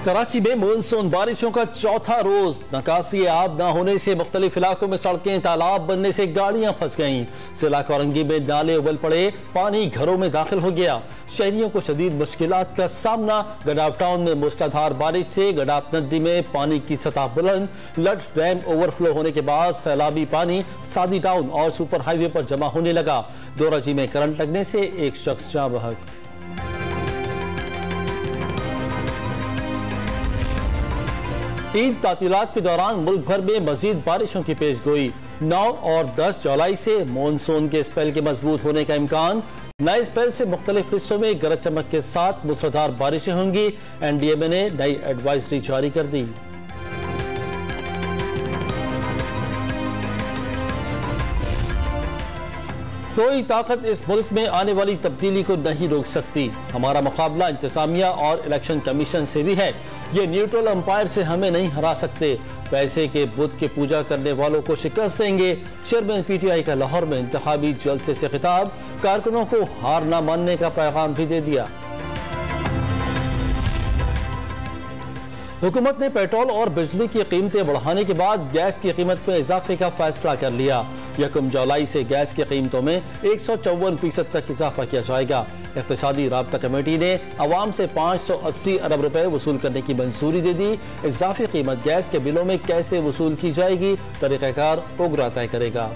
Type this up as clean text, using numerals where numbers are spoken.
कराची में मानसून बारिशों का चौथा रोज निकासी आब न होने से मुख्तलिफ इलाकों में सड़कें तालाब बनने से गाड़ियां फंस गईं। जिला कोरंगी में नाले उबल पड़े, पानी घरों में दाखिल हो गया। शहरियों को शदीद मुश्किलात का सामना। गडाप टाउन में मूसलाधार बारिश से गडाप नदी में पानी की सतह बुलंद। लड डैम ओवरफ्लो होने के बाद सैलाबी पानी सादी टाउन और सुपर हाईवे पर जमा होने लगा। दोराजी में करंट लगने से एक शख्स जाँ बहक। ईद तातीलात के दौरान मुल्क भर में मजीद बारिशों की पेशगोई। 9 और 10 जुलाई से मानसून के स्पेल के मजबूत होने का इम्कान। नए स्पेल से मुख्तलिफ हिस्सों में गरज चमक के साथ मूसलाधार बारिशें होंगी। NDMA ने नई एडवाइजरी जारी कर दी। कोई ताकत इस मुल्क में आने वाली तब्दीली को नहीं रोक सकती। हमारा मुकाबला इंतजामिया और इलेक्शन कमीशन से भी है। ये न्यूट्रल अंपायर से हमें नहीं हरा सकते। पैसे के बुत के पूजा करने वालों को शिकस्त देंगे। चेयरमैन PTI का लाहौर में इंतखाबी जलसे से खिताब। कारकुनों को हार न मानने का पैगाम भी दे दिया। हुकूमत ने पेट्रोल और बिजली की कीमतें बढ़ाने के बाद गैस की कीमत में इजाफे का फैसला कर लिया। 1 जुलाई से गैस की कीमतों में 154% तक इजाफा किया जाएगा। इक्तिसादी राब्ता कमेटी ने अवाम से 580 अरब रुपए वसूल करने की मंजूरी दे दी। इजाफी कीमत गैस के बिलों में कैसे वसूल की जाएगी, तरीक़ाकार उगरा तय करेगा।